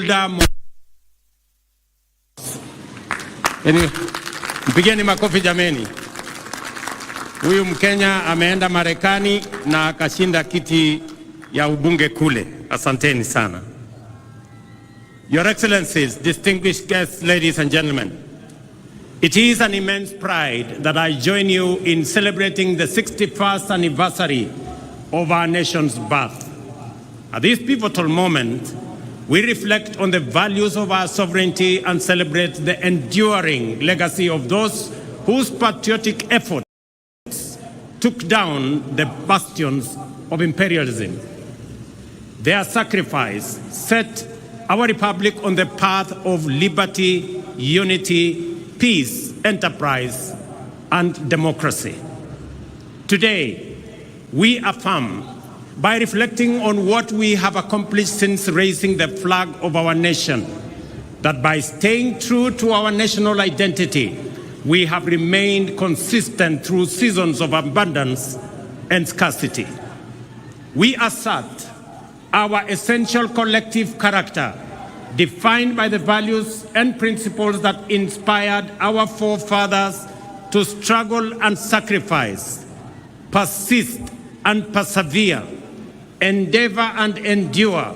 Hilda. Mpigeni makofi jameni. Huyu Mkenya ameenda Marekani na akashinda kiti ya ubunge kule. Asanteni sana. Your Excellencies, distinguished guests, ladies and gentlemen, it is an immense pride that I join you in celebrating the 61st anniversary of our nation's birth. At this pivotal moment, we reflect on the values of our sovereignty and celebrate the enduring legacy of those whose patriotic efforts took down the bastions of imperialism. Their sacrifice set our republic on the path of liberty, unity, peace, enterprise, and democracy. Today, we affirm, by reflecting on what we have accomplished since raising the flag of our nation, that by staying true to our national identity, we have remained consistent through seasons of abundance and scarcity. We assert our essential collective character, defined by the values and principles that inspired our forefathers to struggle and sacrifice, persist and persevere, endeavor and endure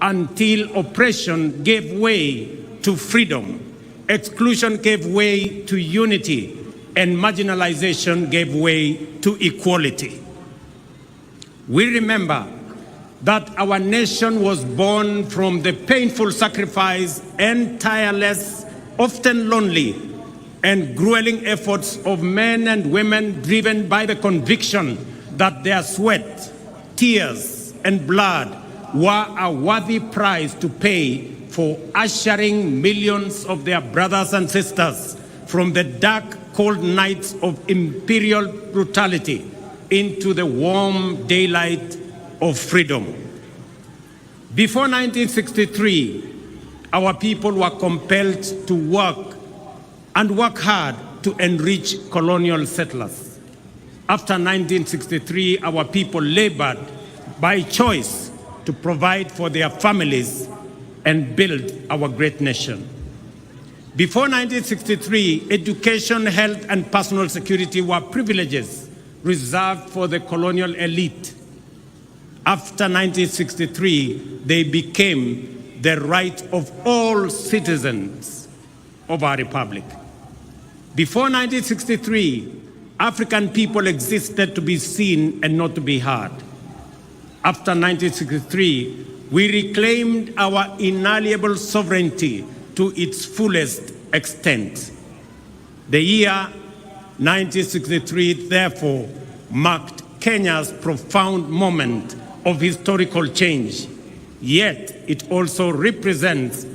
until oppression gave way to freedom, exclusion gave way to unity, and marginalization gave way to equality. We remember that our nation was born from the painful sacrifice and tireless, often lonely, and grueling efforts of men and women driven by the conviction that their sweat, tears, and blood were a worthy price to pay for ushering millions of their brothers and sisters from the dark, cold nights of imperial brutality into the warm daylight of freedom. Before 1963, our people were compelled to work hard to enrich colonial settlers. After 1963, our people labored by choice to provide for their families and build our great nation. Before 1963, education, health, and personal security were privileges reserved for the colonial elite. After 1963, they became the right of all citizens of our republic. Before 1963, African people existed to be seen and not to be heard. After 1963, we reclaimed our inalienable sovereignty to its fullest extent. The year 1963, therefore, marked Kenya's profound moment of historical change, yet it also represents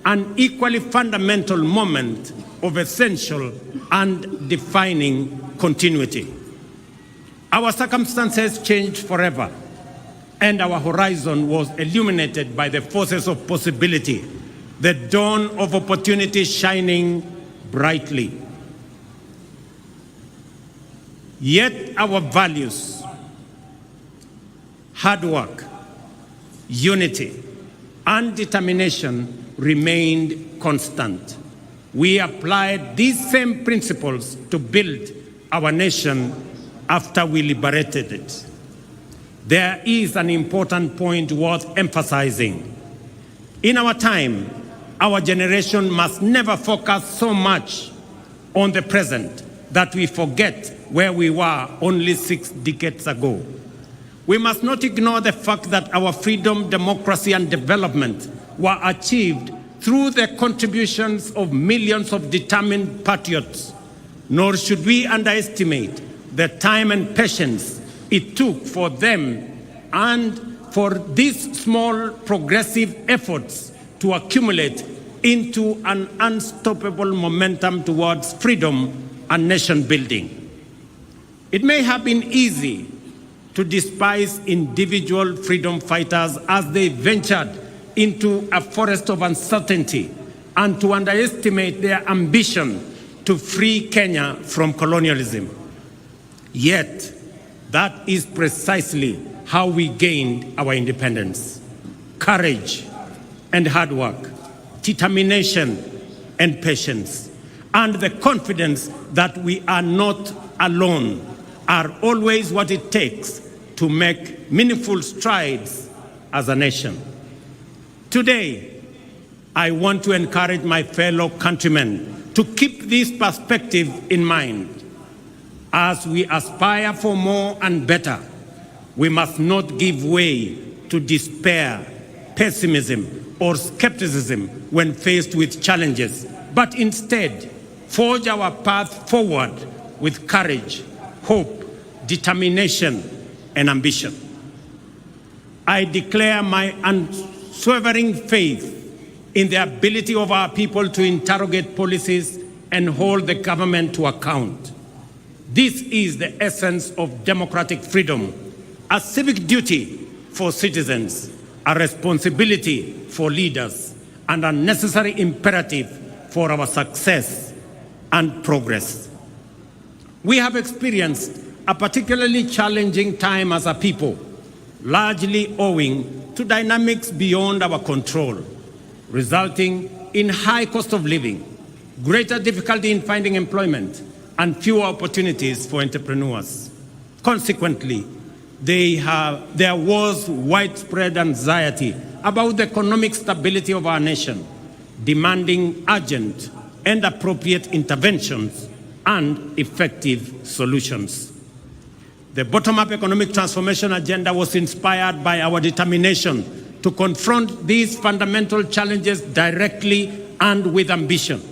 an equally fundamental moment of essential and defining continuity. Our circumstances changed forever, and our horizon was illuminated by the forces of possibility, the dawn of opportunity shining brightly. Yet our values, hard work, unity, and determination remained constant. We applied these same principles to build our nation after we liberated it. There is an important point worth emphasizing. In our time, our generation must never focus so much on the present that we forget where we were only 6 decades ago. We must not ignore the fact that our freedom, democracy, and development were achieved through the contributions of millions of determined patriots, nor should we underestimate the time and patience it took for them and for these small progressive efforts to accumulate into an unstoppable momentum towards freedom and nation building. It may have been easy to despise individual freedom fighters as they ventured into a forest of uncertainty and to underestimate their ambition to free Kenya from colonialism. Yet, that is precisely how we gained our independence. Courage, and hard work, determination and patience, and the confidence that we are not alone are always what it takes to make meaningful strides as a nation. Today, I want to encourage my fellow countrymen to keep this perspective in mind. As we aspire for more and better, we must not give way to despair, pessimism, or skepticism when faced with challenges, but instead forge our path forward with courage, hope, determination, and ambition. I declare my unswerving faith in the ability of our people to interrogate policies and hold the government to account. This is the essence of democratic freedom, a civic duty for citizens, a responsibility for leaders, and a necessary imperative for our success and progress. We have experienced a particularly challenging time as a people, largely owing to dynamics beyond our control, resulting in high cost of living, greater difficulty in finding employment, and fewer opportunities for entrepreneurs. Consequently, there was widespread anxiety about the economic stability of our nation, demanding urgent and appropriate interventions and effective solutions. The bottom-up economic transformation agenda was inspired by our determination to confront these fundamental challenges directly and with ambition.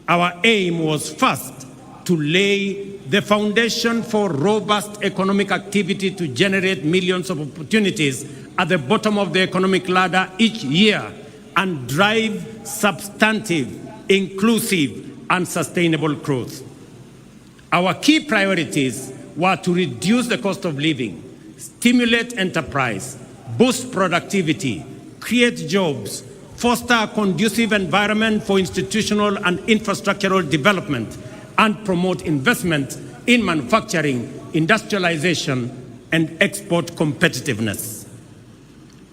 Our aim was first to lay the foundation for robust economic activity to generate millions of opportunities at the bottom of the economic ladder each year and drive substantive, inclusive, and sustainable growth. Our key priorities were to reduce the cost of living, stimulate enterprise, boost productivity, create jobs, foster a conducive environment for institutional and infrastructural development, and promote investment in manufacturing, industrialization, and export competitiveness.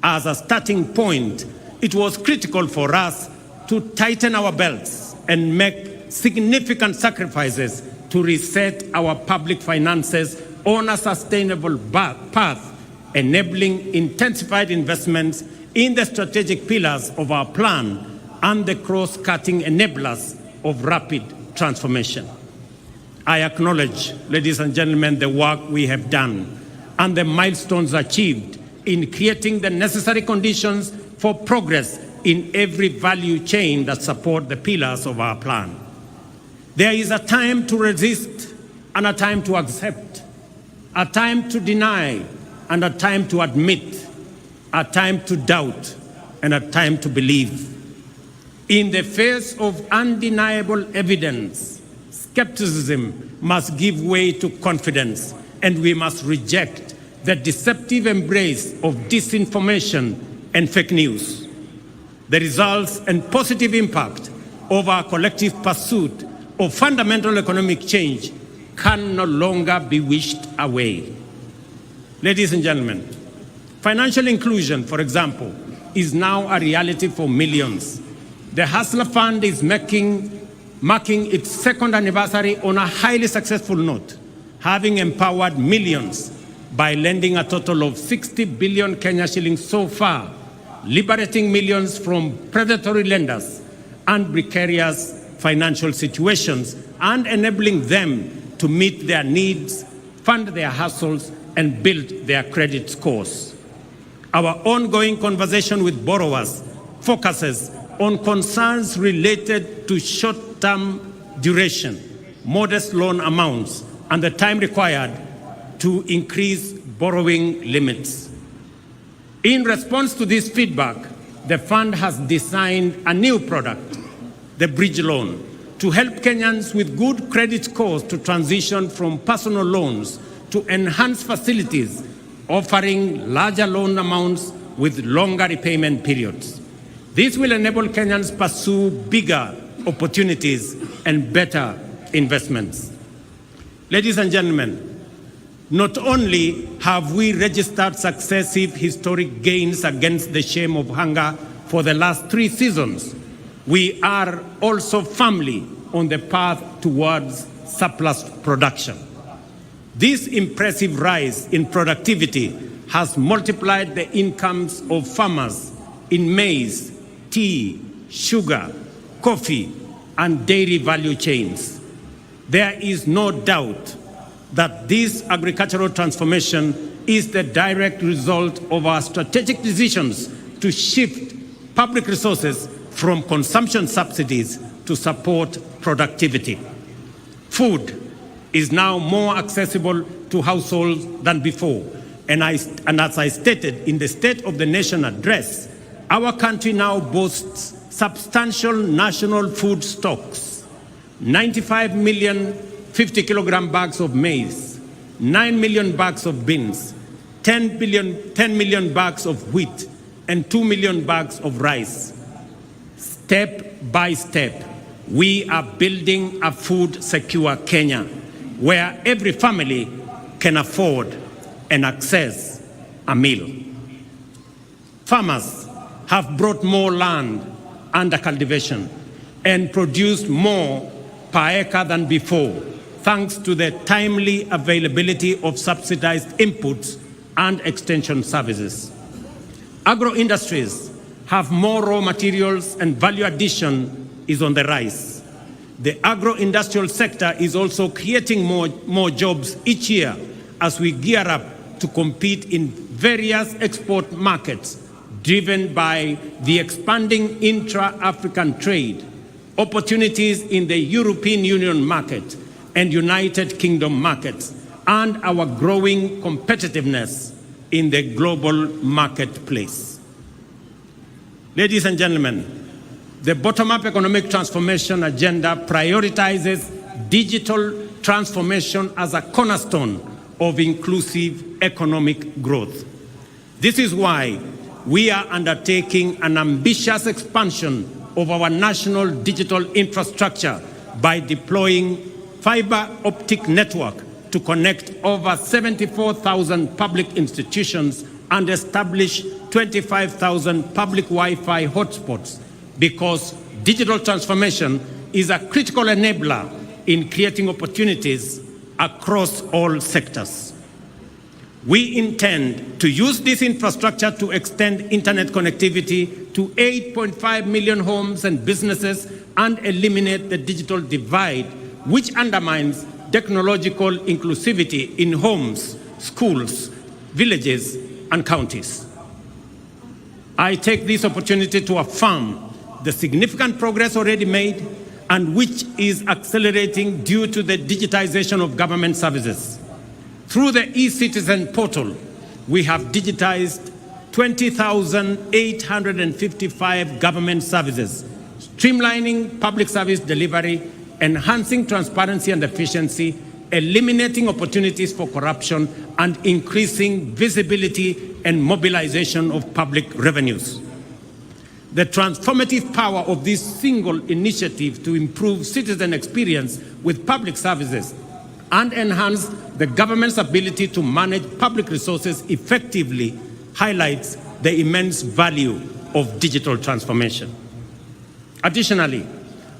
As a starting point, it was critical for us to tighten our belts and make significant sacrifices to reset our public finances on a sustainable path, enabling intensified investments in the strategic pillars of our plan and the cross-cutting enablers of rapid transformation. I acknowledge, ladies and gentlemen, the work we have done and the milestones achieved in creating the necessary conditions for progress in every value chain that support the pillars of our plan. There is a time to resist and a time to accept, a time to deny and a time to admit, a time to doubt and a time to believe. In the face of undeniable evidence, skepticism must give way to confidence, and we must reject the deceptive embrace of disinformation and fake news. The results and positive impact of our collective pursuit of fundamental economic change can no longer be wished away. Ladies and gentlemen, financial inclusion, for example, is now a reality for millions. The Hustler Fund is marking its second anniversary on a highly successful note, having empowered millions by lending a total of 60 billion Kenya shillings so far, liberating millions from predatory lenders and precarious financial situations and enabling them to meet their needs, fund their hustles, and build their credit scores. Our ongoing conversation with borrowers focuses on concerns related to short-term duration, modest loan amounts, and the time required to increase borrowing limits. In response to this feedback, the fund has designed a new product, the Bridge Loan, to help Kenyans with good credit scores to transition from personal loans to enhanced facilities offering larger loan amounts with longer repayment periods. This will enable Kenyans pursue bigger opportunities and better investments. Ladies and gentlemen, not only have we registered successive historic gains against the shame of hunger for the last 3 seasons, we are also firmly on the path towards surplus production. This impressive rise in productivity has multiplied the incomes of farmers in maize, tea, sugar, coffee, and dairy value chains. There is no doubt that this agricultural transformation is the direct result of our strategic decisions to shift public resources from consumption subsidies to support productivity. Food is now more accessible to households than before, and as I stated in the State of the Nation address, our country now boasts substantial national food stocks: 95 million 50-kilogram bags of maize, 9 million bags of beans, 10 million bags of wheat, and 2 million bags of rice. Step by step, we are building a food-secure Kenya where every family can afford and access a meal. Farmers have brought more land under cultivation and produced more per acre than before, thanks to the timely availability of subsidized inputs and extension services. Agro-industries have more raw materials and value addition is on the rise. The agro-industrial sector is also creating more jobs each year as we gear up to compete in various export markets driven by the expanding intra-African trade, opportunities in the European Union market and United Kingdom markets, and our growing competitiveness in the global marketplace. Ladies and gentlemen, the bottom-up economic transformation agenda prioritizes digital transformation as a cornerstone of inclusive economic growth. This is why we are undertaking an ambitious expansion of our national digital infrastructure by deploying fiber optic network to connect over 74,000 public institutions and establish 25,000 public Wi-Fi hotspots, because digital transformation is a critical enabler in creating opportunities across all sectors. We intend to use this infrastructure to extend internet connectivity to 8.5 million homes and businesses and eliminate the digital divide, which undermines technological inclusivity in homes, schools, villages, and counties. I take this opportunity to affirm the significant progress already made and which is accelerating due to the digitization of government services. Through the eCitizen portal, we have digitized 20,855 government services, streamlining public service delivery, enhancing transparency and efficiency, eliminating opportunities for corruption, and increasing visibility and mobilization of public revenues. The transformative power of this single initiative to improve citizen experience with public services and enhance the government's ability to manage public resources effectively highlights the immense value of digital transformation. Additionally,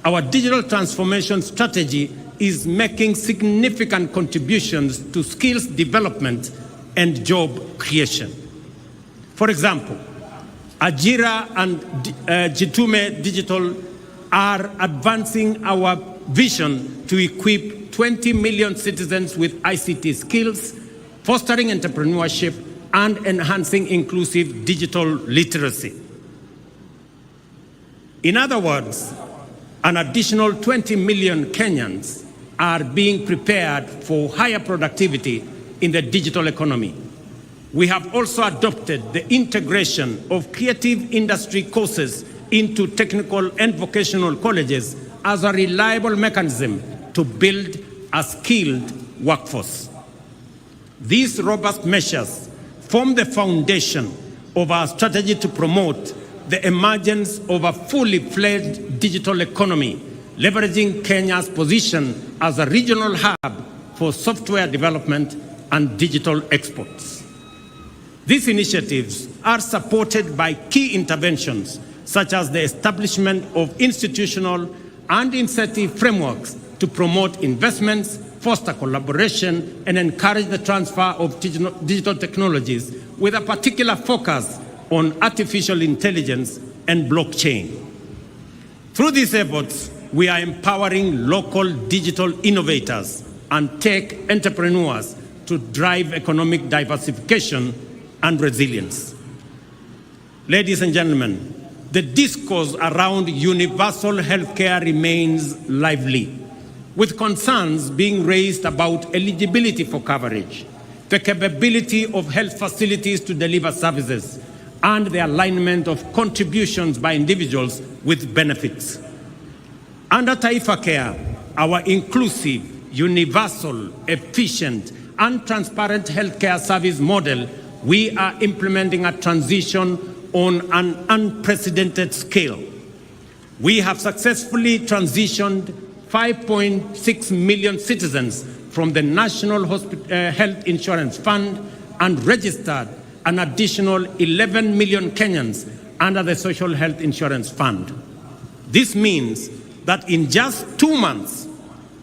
our digital transformation strategy is making significant contributions to skills development and job creation. For example, Ajira and Jitume Digital are advancing our vision to equip 20 million citizens with ICT skills, fostering entrepreneurship, and enhancing inclusive digital literacy. In other words, an additional 20 million Kenyans are being prepared for higher productivity in the digital economy. We have also adopted the integration of creative industry courses into technical and vocational colleges as a reliable mechanism to build a skilled workforce. These robust measures form the foundation of our strategy to promote the emergence of a fully fledged digital economy, leveraging Kenya's position as a regional hub for software development and digital exports. These initiatives are supported by key interventions such as the establishment of institutional and incentive frameworks to promote investments, foster collaboration, and encourage the transfer of digital technologies with a particular focus on artificial intelligence and blockchain. Through these efforts, we are empowering local digital innovators and tech entrepreneurs to drive economic diversification and resilience. Ladies and gentlemen, the discourse around universal healthcare remains lively, with concerns being raised about eligibility for coverage, the capability of health facilities to deliver services, and the alignment of contributions by individuals with benefits. Under Taifa Care, our inclusive, universal, efficient, and transparent healthcare service model, we are implementing a transition on an unprecedented scale. We have successfully transitioned 5.6 million citizens from the National Health Insurance Fund and registered an additional 11 million Kenyans under the Social Health Insurance Fund. This means that in just 2 months,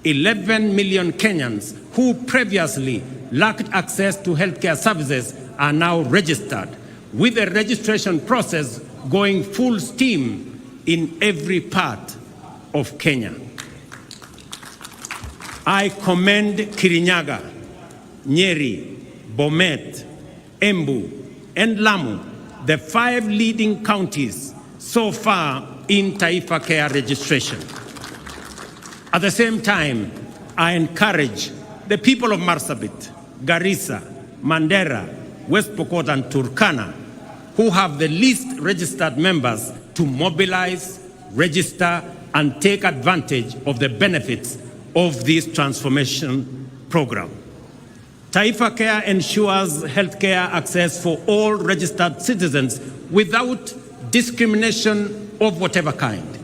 11 million Kenyans who previously lacked access to healthcare services are now registered, with the registration process going full steam in every part of Kenya. I commend Kirinyaga, Nyeri, Bomet, Embu, and Lamu, the 5 leading counties so far in Taifa Care registration. At the same time, I encourage the people of Marsabit, Garissa, Mandera, West Pokot, and Turkana, who have the least registered members, to mobilize, register, and take advantage of the benefits of this transformation program. Taifa Care ensures healthcare access for all registered citizens without discrimination of whatever kind.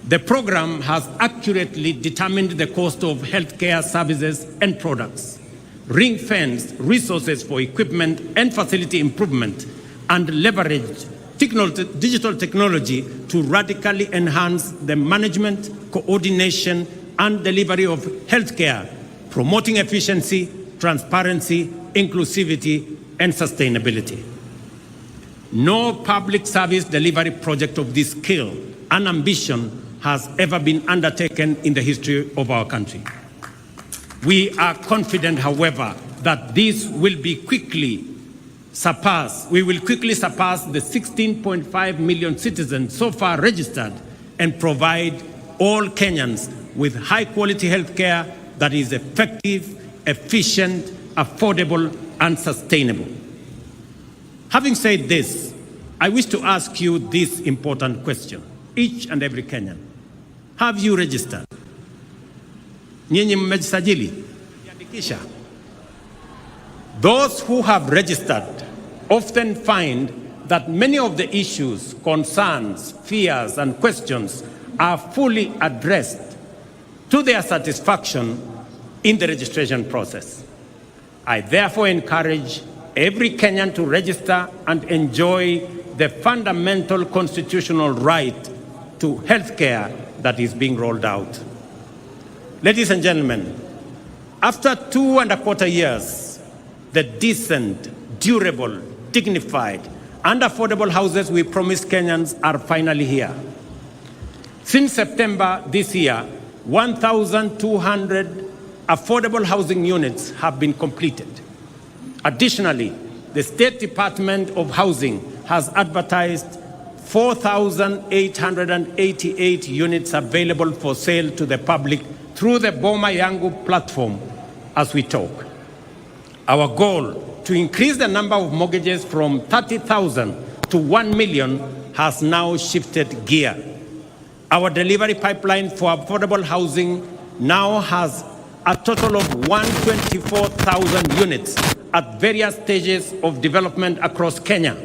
The program has accurately determined the cost of healthcare services and products, ring-fenced resources for equipment and facility improvement, and leveraged digital technology to radically enhance the management, coordination, and delivery of healthcare, promoting efficiency, transparency, inclusivity, and sustainability. No public service delivery project of this scale and ambition has ever been undertaken in the history of our country. We are confident, however, that this will be quickly surpass. We will quickly surpass the 16.5 million citizens so far registered and provide all Kenyans with high-quality health care that is effective, efficient, affordable, and sustainable. Having said this, I wish to ask you this important question, each and every Kenyan. Have you registered? Nyinyi mmejisajili? Jiandikisha? Those who have registered often find that many of the issues, concerns, fears, and questions are fully addressed to their satisfaction in the registration process. I therefore encourage every Kenyan to register and enjoy the fundamental constitutional right to health care that is being rolled out. Ladies and gentlemen, after 2.25 years, the decent, durable, dignified, and affordable houses we promised Kenyans are finally here. Since September this year, 1,200 affordable housing units have been completed. Additionally, the State Department of Housing has advertised 4,888 units available for sale to the public through the Boma Yangu platform as we talk. Our goal to increase the number of mortgages from 30,000 to 1 million has now shifted gear. Our delivery pipeline for affordable housing now has a total of 124,000 units at various stages of development across Kenya,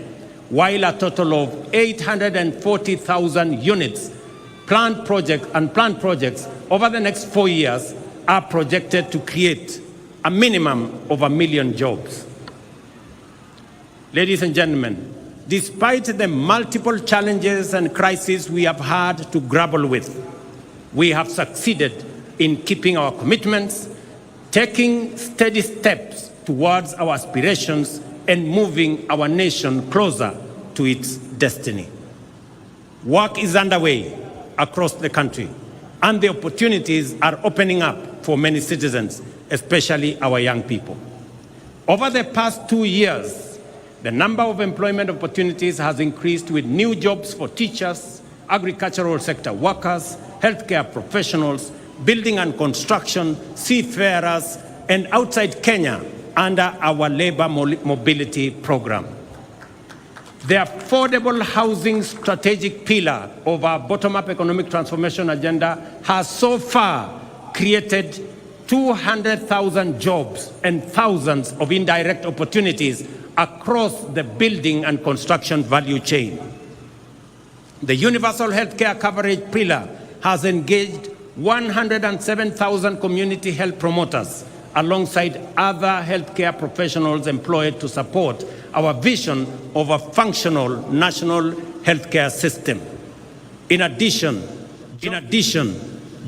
while a total of 840,000 units planned projects over the next 4 years are projected to create a minimum of 1 million jobs. Ladies and gentlemen, Despite the multiple challenges and crises we have had to grapple with, we have succeeded in keeping our commitments, taking steady steps towards our aspirations, and moving our nation closer to its destiny. Work is underway across the country, and the opportunities are opening up for many citizens, especially our young people. Over the past 2 years, the number of employment opportunities has increased, with new jobs for teachers, agricultural sector workers, healthcare professionals, building and construction, seafarers, and outside Kenya under our labor mobility program. The affordable housing strategic pillar of our bottom-up economic transformation agenda has so far created 200,000 jobs and thousands of indirect opportunities across the building and construction value chain. The universal healthcare coverage pillar has engaged 107,000 community health promoters alongside other healthcare professionals employed to support our vision of a functional national healthcare system. In addition,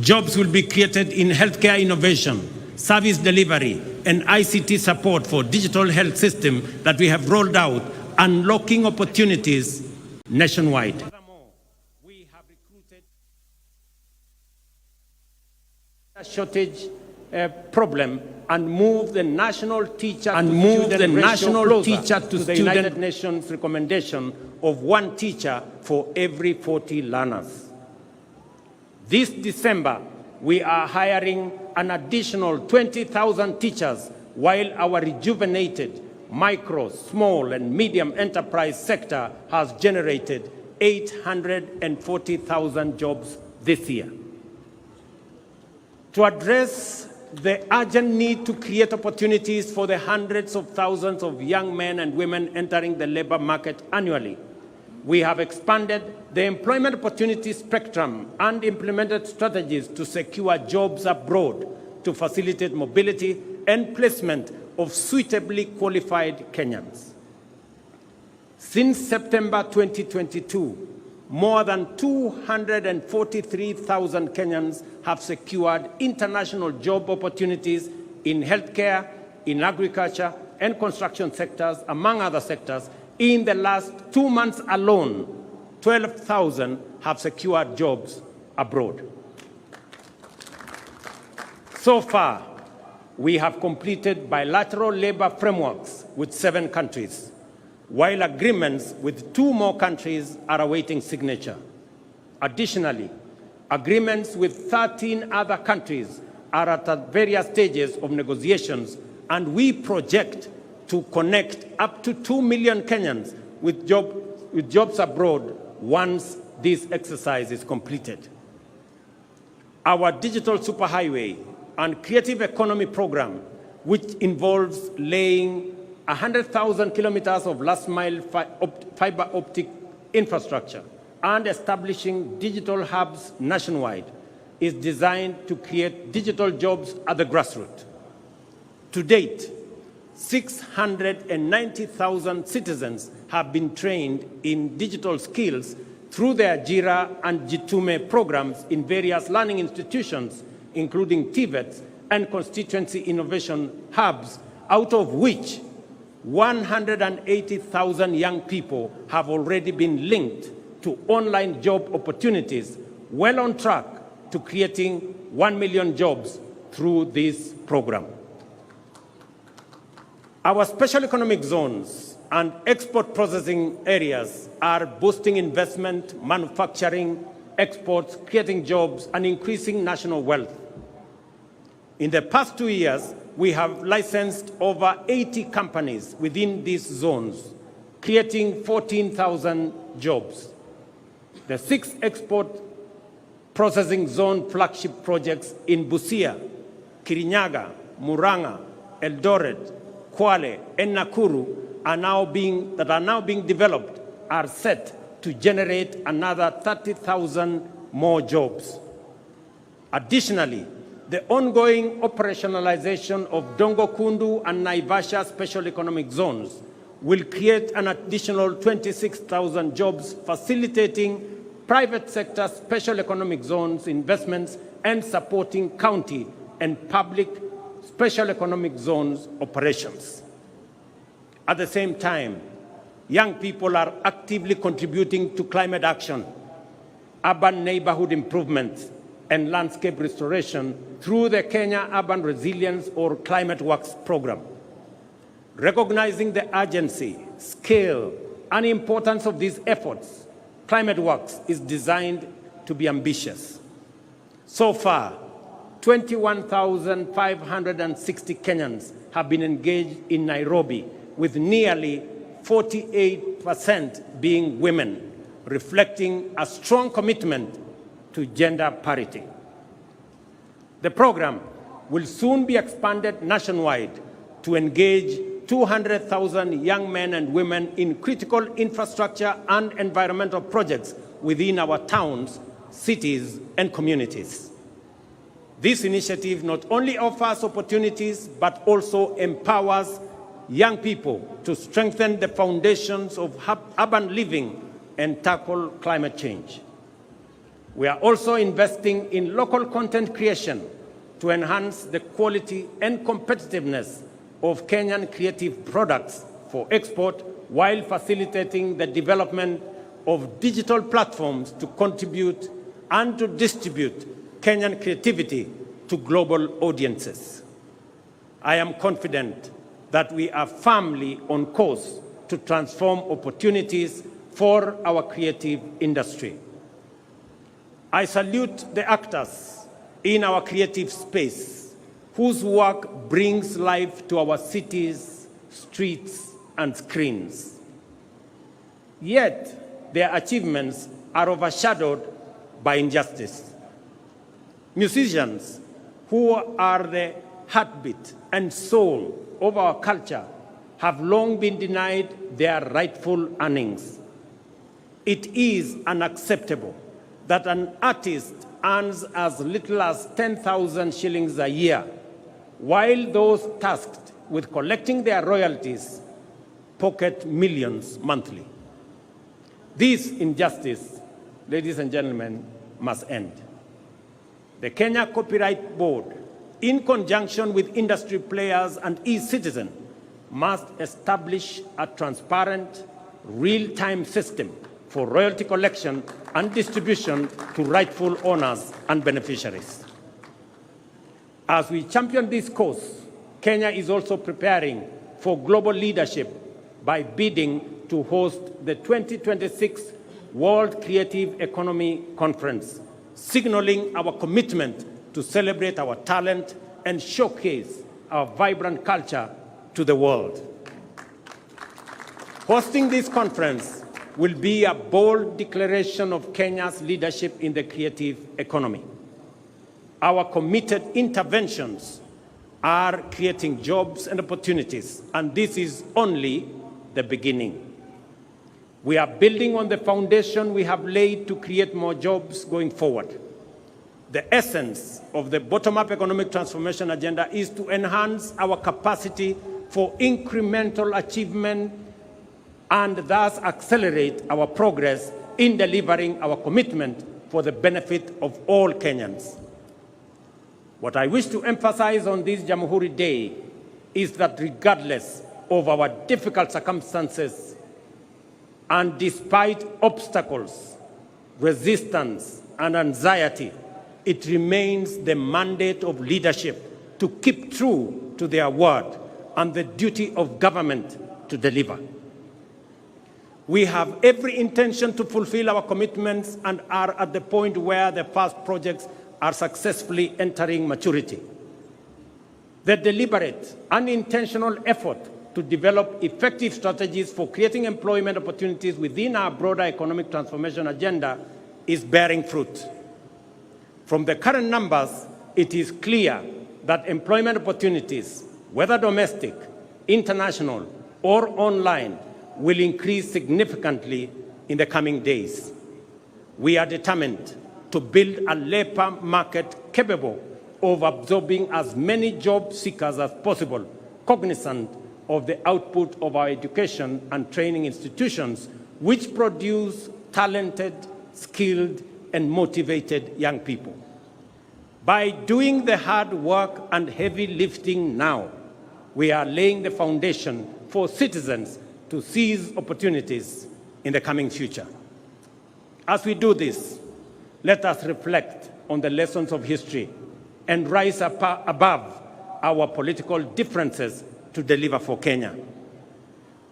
jobs will be created in healthcare innovation, service delivery, and ICT support for digital health system that we have rolled out, unlocking opportunities nationwide. Furthermore, we have recruited a shortage problem and moved the national teacher to the United Nations recommendation of 1 teacher for every 40 learners. This December, we are hiring an additional 20,000 teachers, while our rejuvenated micro, small, and medium enterprise sector has generated 840,000 jobs this year. To address the urgent need to create opportunities for the hundreds of thousands of young men and women entering the labor market annually, we have expanded the employment opportunity spectrum and implemented strategies to secure jobs abroad to facilitate mobility and placement of suitably qualified Kenyans. Since September 2022, more than 243,000 Kenyans have secured international job opportunities in healthcare, in agriculture, and construction sectors, among other sectors. In the last 2 months alone, 12,000 have secured jobs abroad. So far, we have completed bilateral labor frameworks with 7 countries, while agreements with 2 more countries are awaiting signature. Additionally, agreements with 13 other countries are at various stages of negotiations, and we project to connect up to 2 million Kenyans with jobs abroad once this exercise is completed. Our digital superhighway and creative economy program, which involves laying 100,000 kilometers of last-mile fiber optic infrastructure and establishing digital hubs nationwide, is designed to create digital jobs at the grassroots. To date, 690,000 citizens have been trained in digital skills through the Ajira and Jitume programs in various learning institutions, including TVETs and constituency innovation hubs, out of which 180,000 young people have already been linked to online job opportunities, well on track to creating 1 million jobs through this program. Our special economic zones and export processing areas are boosting investment, manufacturing, exports, creating jobs, and increasing national wealth. In the past 2 years, we have licensed over 80 companies within these zones, creating 14,000 jobs. The 6 export processing zone flagship projects in Busia, Kirinyaga, Murang'a, Eldoret, Kwale, and Nakuru are now being developed are set to generate another 30,000 more jobs. Additionally, the ongoing operationalization of Dongo Kundu and Naivasha special economic zones will create an additional 26,000 jobs, facilitating private sector special economic zones investments and supporting county and public special economic zones operations. At the same time, young people are actively contributing to climate action, urban neighborhood improvements, and landscape restoration through the Kenya Urban Resilience or Climate Works program. Recognizing the urgency, scale, and importance of these efforts, Climate Works is designed to be ambitious. So far, 21,560 Kenyans have been engaged in Nairobi, with nearly 48% being women, reflecting a strong commitment to gender parity. The program will soon be expanded nationwide to engage 200,000 young men and women in critical infrastructure and environmental projects within our towns, cities, and communities. This initiative not only offers opportunities, but also empowers young people to strengthen the foundations of urban living and tackle climate change. We are also investing in local content creation to enhance the quality and competitiveness of Kenyan creative products for export, while facilitating the development of digital platforms to contribute and to distribute Kenyan creativity to global audiences. I am confident that we are firmly on course to transform opportunities for our creative industry. I salute the actors in our creative space whose work brings life to our cities, streets, and screens. Yet, their achievements are overshadowed by injustice. Musicians, who are the heartbeat and soul of our culture, have long been denied their rightful earnings. It is unacceptable that an artist earns as little as 10,000 shillings a year, while those tasked with collecting their royalties pocket millions monthly. This injustice, ladies and gentlemen, must end. The Kenya Copyright Board, in conjunction with industry players and e-citizen, must establish a transparent, real-time system for royalty collection and distribution to rightful owners and beneficiaries. As we champion this cause, Kenya is also preparing for global leadership by bidding to host the 2026 World Creative Economy Conference, signaling our commitment to celebrate our talent and showcase our vibrant culture to the world. Hosting this conference will be a bold declaration of Kenya's leadership in the creative economy. Our committed interventions are creating jobs and opportunities, and this is only the beginning. We are building on the foundation we have laid to create more jobs going forward. The essence of the bottom-up economic transformation agenda is to enhance our capacity for incremental achievement and thus accelerate our progress in delivering our commitment for the benefit of all Kenyans. What I wish to emphasize on this Jamhuri Day is that regardless of our difficult circumstances and despite obstacles, resistance, and anxiety, it remains the mandate of leadership to keep true to their word and the duty of government to deliver. We have every intention to fulfill our commitments and are at the point where the first projects are successfully entering maturity. The deliberate and intentional effort to develop effective strategies for creating employment opportunities within our broader economic transformation agenda is bearing fruit. From the current numbers, it is clear that employment opportunities, whether domestic, international, or online, will increase significantly in the coming days. We are determined to build a labor market capable of absorbing as many job seekers as possible, cognizant of the output of our education and training institutions, which produce talented, skilled, and motivated young people. By doing the hard work and heavy lifting now, we are laying the foundation for citizens to seize opportunities in the coming future. As we do this, let us reflect on the lessons of history and rise above our political differences to deliver for Kenya.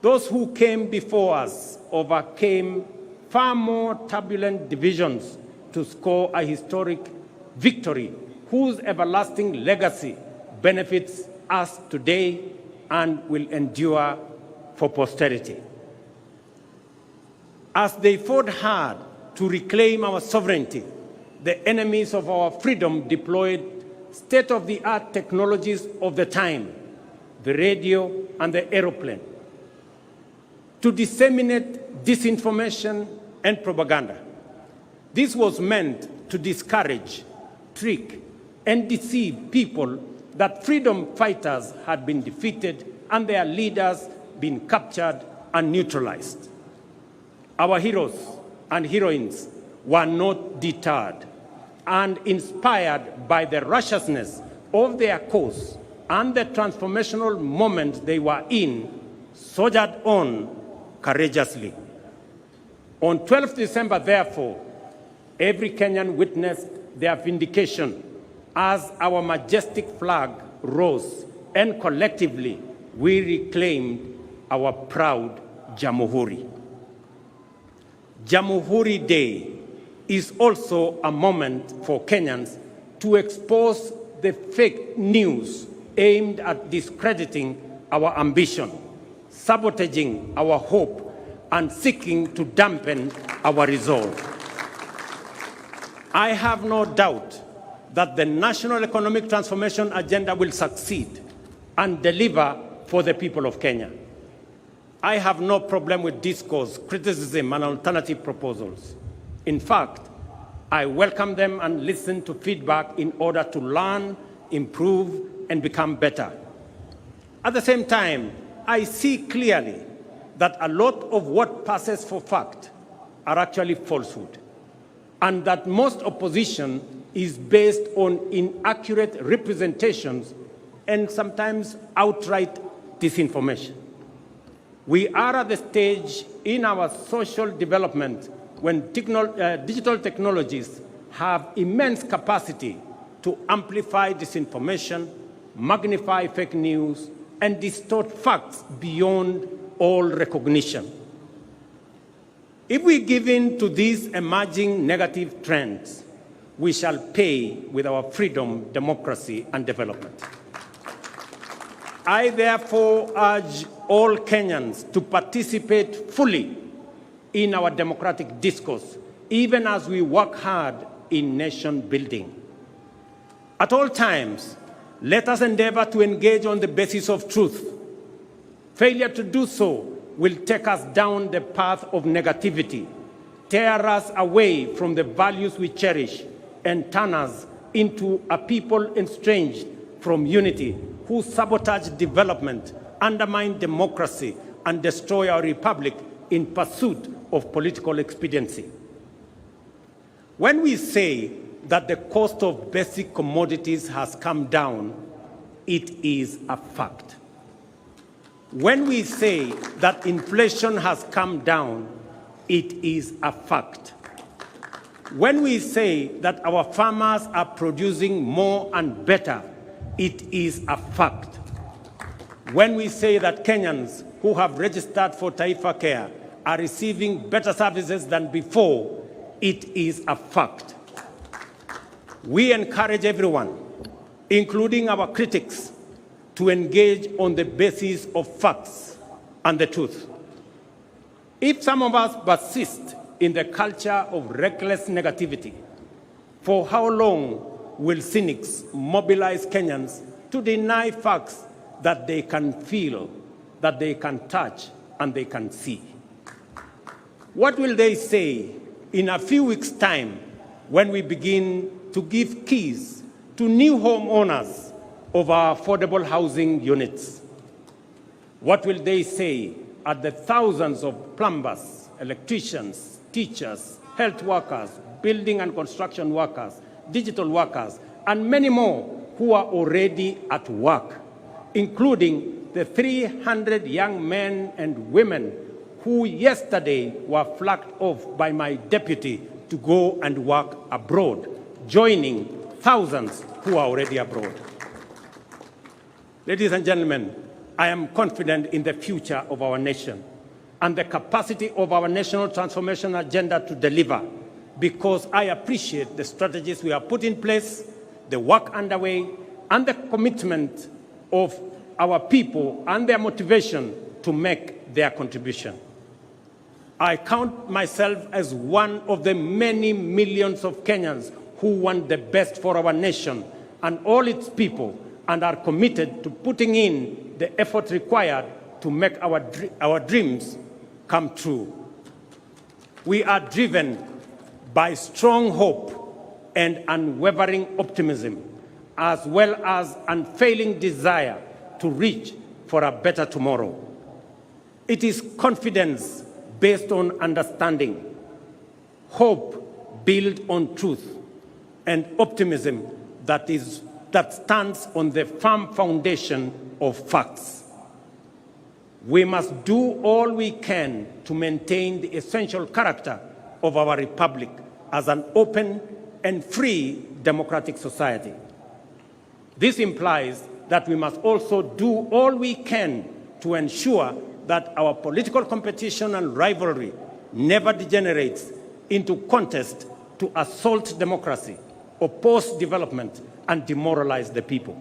Those who came before us overcame far more turbulent divisions to score a historic victory whose everlasting legacy benefits us today and will endure for posterity. As they fought hard to reclaim our sovereignty, the enemies of our freedom deployed state-of-the-art technologies of the time, the radio and the aeroplane, to disseminate disinformation and propaganda. This was meant to discourage, trick, and deceive people that freedom fighters had been defeated and their leaders been captured and neutralized. Our heroes and heroines were not deterred and inspired by the righteousness of their cause and the transformational moment they were in, soldiered on courageously. On 12th December, therefore, every Kenyan witnessed their vindication as our majestic flag rose and collectively we reclaimed our proud Jamhuri. Jamhuri Day is also a moment for Kenyans to expose the fake news aimed at discrediting our ambition, sabotaging our hope, and seeking to dampen our resolve. I have no doubt that the national economic transformation agenda will succeed and deliver for the people of Kenya. I have no problem with discourse, criticism, and alternative proposals. In fact, I welcome them and listen to feedback in order to learn, improve, and become better. At the same time, I see clearly that a lot of what passes for fact are actually falsehood, and that most opposition is based on inaccurate representations and sometimes outright disinformation. We are at the stage in our social development when digital technologies have immense capacity to amplify disinformation, magnify fake news, and distort facts beyond all recognition. If we give in to these emerging negative trends, we shall pay with our freedom, democracy, and development. I therefore urge all Kenyans to participate fully in our democratic discourse, even as we work hard in nation building. At all times, let us endeavor to engage on the basis of truth. Failure to do so will take us down the path of negativity, tear us away from the values we cherish, and turn us into a people estranged from unity, who sabotage development, undermine democracy, and destroy our republic in pursuit of political expediency. When we say that the cost of basic commodities has come down, it is a fact. When we say that inflation has come down, it is a fact. When we say that our farmers are producing more and better, it is a fact. When we say that Kenyans who have registered for Taifa Care are receiving better services than before, it is a fact. We encourage everyone, including our critics, to engage on the basis of facts and the truth. If some of us persist in the culture of reckless negativity, for how long will cynics mobilize Kenyans to deny facts that they can feel, that they can touch, and they can see? What will they say in a few weeks' time when we begin to give keys to new homeowners of our affordable housing units? What will they say at the thousands of plumbers, electricians, teachers, health workers, building and construction workers, digital workers, and many more who are already at work, including the 300 young men and women who yesterday were flagged off by my deputy to go and work abroad, joining thousands who are already abroad. Ladies and gentlemen, I am confident in the future of our nation and the capacity of our national transformation agenda to deliver, because I appreciate the strategies we have put in place, the work underway, and the commitment of our people and their motivation to make their contribution. I count myself as one of the many millions of Kenyans who want the best for our nation and all its people, and are committed to putting in the effort required to make our dreams come true. We are driven by strong hope and unwavering optimism, as well as unfailing desire to reach for a better tomorrow. It is confidence based on understanding, hope built on truth, and optimism that stands on the firm foundation of facts. We must do all we can to maintain the essential character of our republic as an open and free democratic society. This implies that we must also do all we can to ensure that our political competition and rivalry never degenerates into contest to assault democracy, oppose development, and demoralize the people.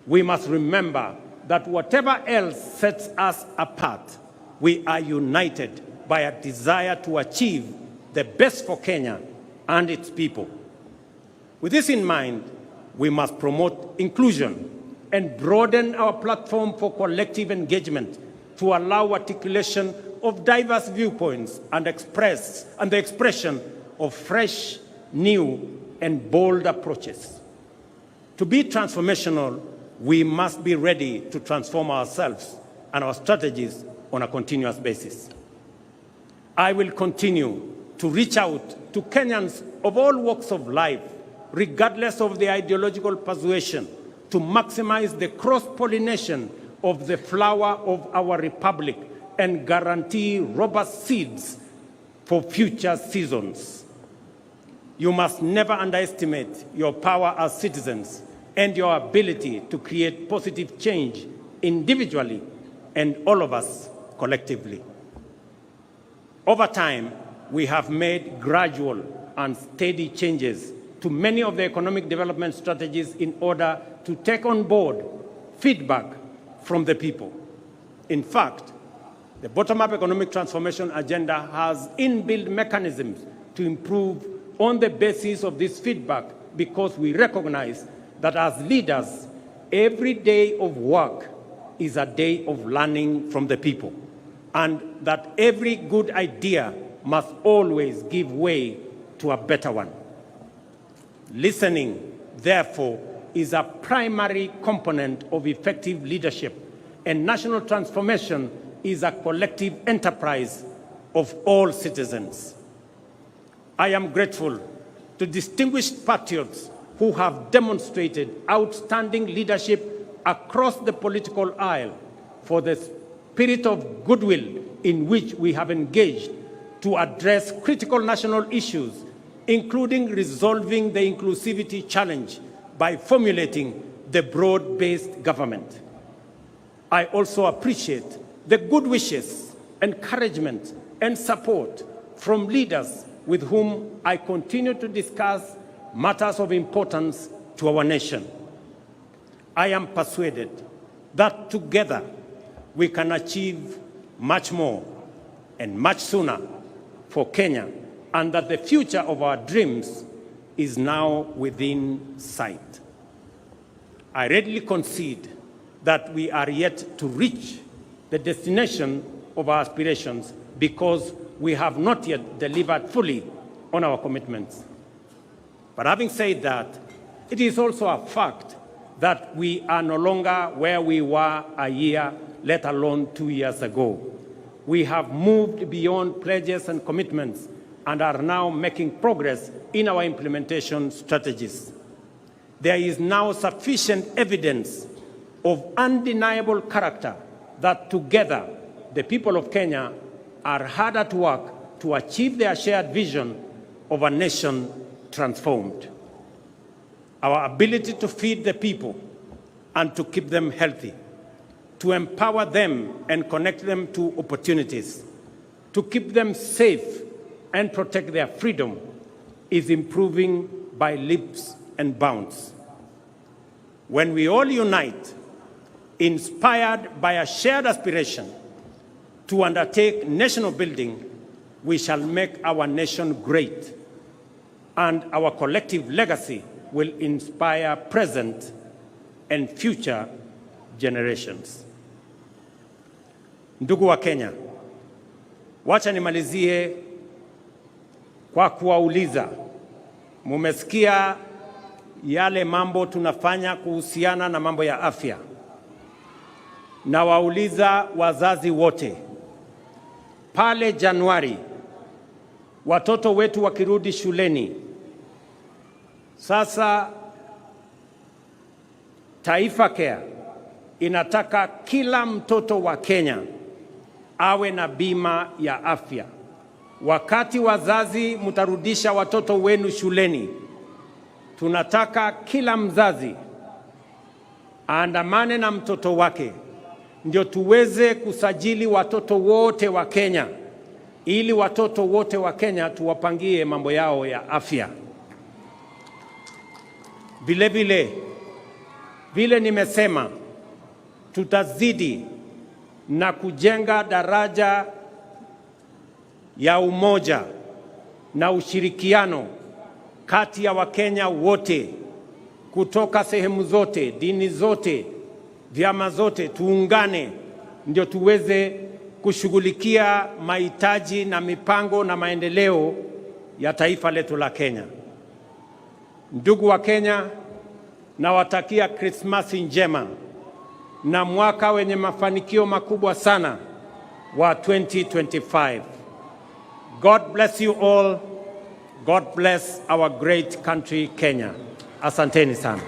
We must remember that whatever else sets us apart, we are united by a desire to achieve the best for Kenya and its people. With this in mind, we must promote inclusion and broaden our platform for collective engagement to allow articulation of diverse viewpoints and the expression of fresh, new, and bold approaches. To be transformational, we must be ready to transform ourselves and our strategies on a continuous basis. I will continue to reach out to Kenyans of all walks of life, regardless of their ideological persuasion, to maximize the cross-pollination of the flower of our republic and guarantee robust seeds for future seasons. You must never underestimate your power as citizens and your ability to create positive change individually and all of us collectively. Over time, we have made gradual and steady changes to many of the economic development strategies in order to take on board feedback from the people. In fact, the bottom-up economic transformation agenda has inbuilt mechanisms to improve on the basis of this feedback, because we recognize that as leaders, every day of work is a day of learning from the people, and that every good idea must always give way to a better one. Listening, therefore, is a primary component of effective leadership, and national transformation is a collective enterprise of all citizens. I am grateful to distinguished patriots who have demonstrated outstanding leadership across the political aisle for the spirit of goodwill in which we have engaged to address critical national issues, including resolving the inclusivity challenge by formulating the broad-based government. I also appreciate the good wishes, encouragement, and support from leaders with whom I continue to discuss matters of importance to our nation. I am persuaded that together we can achieve much more and much sooner for Kenya, and that the future of our dreams is now within sight. I readily concede that we are yet to reach the destination of our aspirations because we have not yet delivered fully on our commitments. But having said that, it is also a fact that we are no longer where we were a year, let alone 2 years ago. We have moved beyond pledges and commitments and are now making progress in our implementation strategies. There is now sufficient evidence of undeniable character that together the people of Kenya are hard at work to achieve their shared vision of a nation transformed. Our ability to feed the people and to keep them healthy, to empower them and connect them to opportunities, to keep them safe and protect their freedom is improving by leaps and bounds. When we all unite, inspired by a shared aspiration to undertake national building, we shall make our nation great, and our collective legacy will inspire present and future generations. Ndugu wa Kenya, wacha nimalizie kwa kuwauliza, mumesikia yale mambo tunafanya kuhusiana na mambo ya afya. Na wauliza wazazi wote, pale Januari watoto wetu wakirudi shuleni, sasa Taifa Care inataka kila mtoto wa Kenya awe na bima ya afya. Wakati wazazi mtarudisha watoto wenu shuleni, tunataka kila mzazi aandamane na mtoto wake ndio tuweze kusajili watoto wote wa Kenya, ili watoto wote wa Kenya tuwapangie mambo yao ya afya. Vile nimesema, tutazidi na kujenga daraja ya umoja na ushirikiano kati ya Wakenya wote kutoka sehemu zote, dini zote, vyama zote. Tuungane ndio tuweze kushughulikia mahitaji na mipango na maendeleo ya taifa letu la Kenya. Ndugu wa Kenya, nawatakia Krismasi njema na mwaka wenye mafanikio makubwa sana wa 2025. God bless you all. God bless our great country Kenya. Asanteni sana.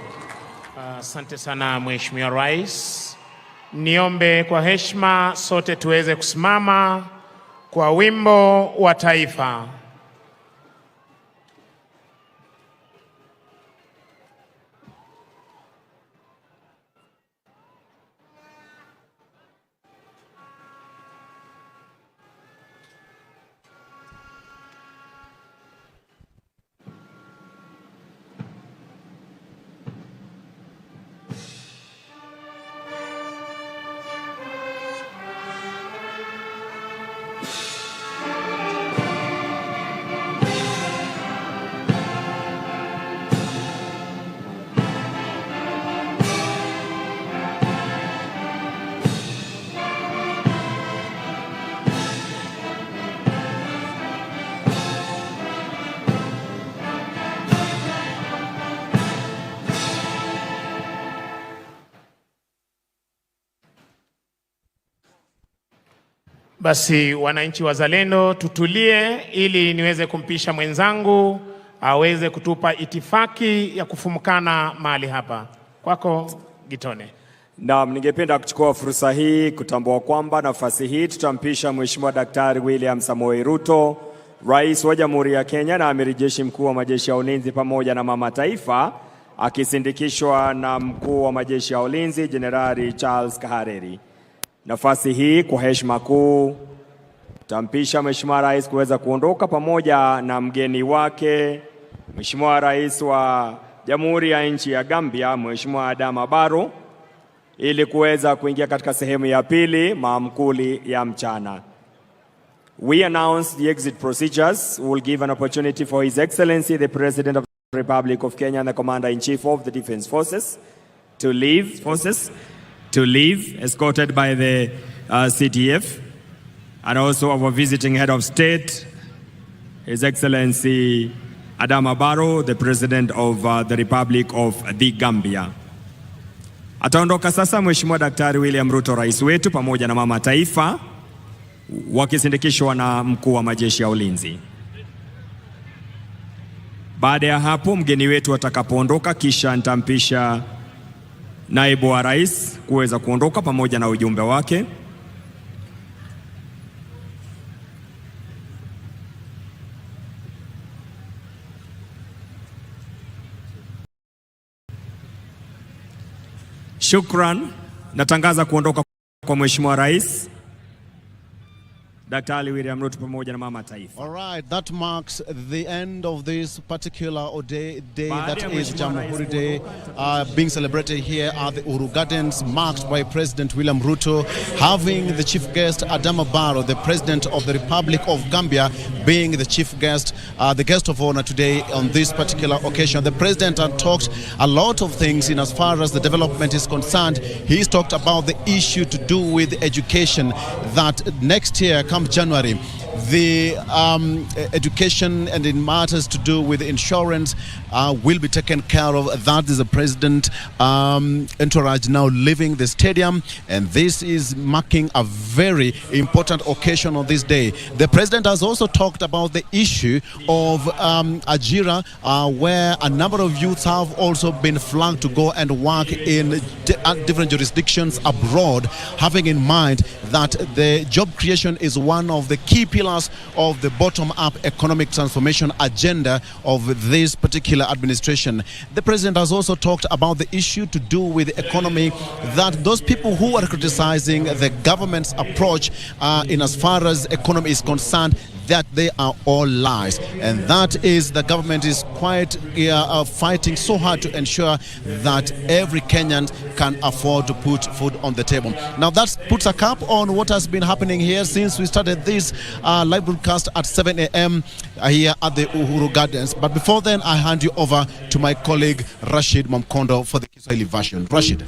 Asante sana Mheshimiwa Rais. Niombe kwa heshima sote tuweze kusimama kwa wimbo wa taifa. Basi wananchi wazalendo, tutulie ili niweze kumpisha mwenzangu aweze kutupa itifaki ya kufumukana mahali hapa. Kwako Gitone. Naam, ningependa kuchukua fursa hii kutambua kwamba nafasi hii tutampisha Mheshimiwa Daktari William Samoei Ruto, Rais wa Jamhuri ya Kenya na Amiri Jeshi Mkuu wa Majeshi ya Ulinzi pamoja na Mama Taifa, akisindikishwa na Mkuu wa Majeshi ya Ulinzi Jenerali Charles Kahareri. Nafasi hii kwa heshima kuu tampisha Mheshimiwa Rais kuweza kuondoka pamoja na mgeni wake Mheshimiwa Rais wa Jamhuri ya nchi ya Gambia Mheshimiwa Adama Barrow, ili kuweza kuingia katika sehemu ya pili maamkuli ya mchana. We announce the exit procedures. We will give an opportunity for His Excellency the President of the Republic of Kenya and the Commander-in-Chief of the Defense Forces to leave, escorted by the CTF, and also our visiting head of state, His Excellency Adama Barrow, the President of the Republic of the Gambia. Ataondoka sasa Mheshimiwa Daktari William Ruto, rais wetu, pamoja na mama taifa, wakisindikishwa na mkuu wa majeshi ya ulinzi. Baada ya hapo, mgeni wetu atakapoondoka, kisha nitampisha naibu wa rais kuweza kuondoka pamoja na ujumbe wake. Shukran. Natangaza kuondoka kwa Mheshimiwa Rais Daktari William Ruto pamoja na mama taifa. All right, that marks the end of this particular day that is Jamhuri Day, being celebrated here at the Uhuru Gardens, marked by President William Ruto, having the chief guest Adama Barrow, the President of the Republic of Gambia, being the chief guest, the guest of honor today on this particular occasion. The President had talked a lot of things in as far as the development is concerned. He's talked about the issue to do with education, that next year, come January, the education and in matters to do with insurance will be taken care of. That is the president entourage now leaving the stadium, and this is marking a very important occasion on this day. The president has also talked about the issue of Ajira, where a number of youths have also been flagged to go and work in different jurisdictions abroad, having in mind that the job creation is one of the key pillars of the bottom-up economic transformation agenda of this particular administration. The president has also talked about the issue to do with the economy, that those people who are criticizing the government's approach in as far as economy is concerned, that they are all lies, and that is the government is quite fighting so hard to ensure that every Kenyan can afford to put food on the table. Now that puts a cap on what has been happening here since we started this live broadcast at 7 a.m. here at the Uhuru Gardens. But before then, I hand you over to my colleague Rashid Mamkondo for the Kiswahili version. Rashid.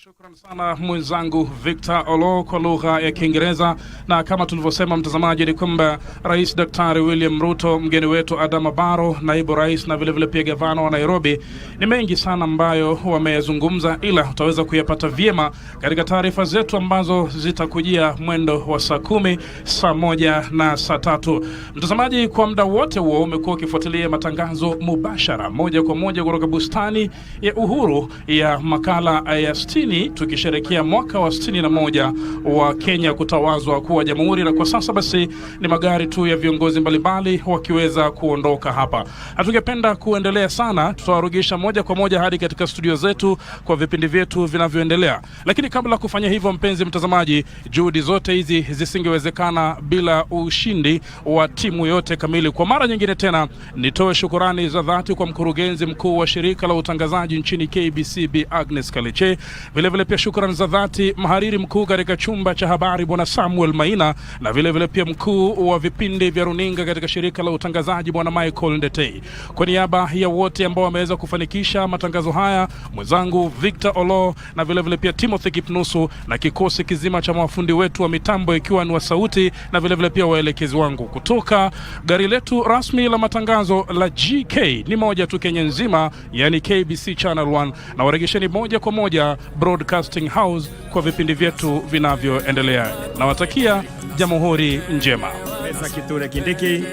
Shukran sana mwenzangu Victor Olo kwa lugha ya Kiingereza, na kama tulivyosema mtazamaji ni kwamba Rais Daktari William Ruto, mgeni wetu Adama Barrow, naibu rais na vile vile pia gavana wa Nairobi, ni mengi sana ambayo wameyazungumza, ila utaweza kuyapata vyema katika taarifa zetu ambazo zitakujia mwendo wa saa 10, saa 1 na saa 3. Mtazamaji, kwa muda wote huo umekuwa ukifuatilia matangazo mubashara moja kwa moja kutoka bustani ya Uhuru ya makala ya 60, tukisherehekea mwaka wa 61 wa Kenya kutawazwa kuwa jamhuri, na kwa sasa basi ni magari tu ya viongozi mbalimbali wakiweza kuondoka hapa. Hatungependa kuendelea sana, tutawarugisha moja kwa moja hadi katika studio zetu kwa vipindi vyetu vinavyoendelea. Lakini kabla kufanya hivyo, mpenzi mtazamaji, juhudi zote hizi zisingewezekana bila ushindi wa timu yote kamili. Kwa mara nyingine tena nitoe shukurani za dhati kwa mkurugenzi mkuu wa shirika la utangazaji nchini KBC Bi Agnes Kaleche. Vile vile pia shukrani za dhati mhariri mkuu katika chumba cha habari Bwana Samuel Maina, na vile vile pia mkuu wa vipindi vya runinga katika shirika la utangazaji Bwana Michael Ndetei. Kwa niaba ya wote ambao wameweza kufanikisha matangazo haya, mwenzangu Victor Olo na vile vile pia Timothy Kipnusu na kikosi kizima cha mafundi wetu wa mitambo, ikiwa ni wa sauti na vile vile pia waelekezi wangu kutoka gari letu rasmi la matangazo la GK, ni moja tu Kenya nzima, yani KBC Channel 1, na waregesheni moja kwa moja Broadcasting House kwa vipindi vyetu vinavyoendelea. Nawatakia jamhuri njema. Pesa Kithure Kindiki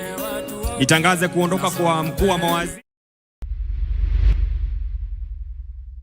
itangaze kuondoka kwa mkuu wa mawaziri.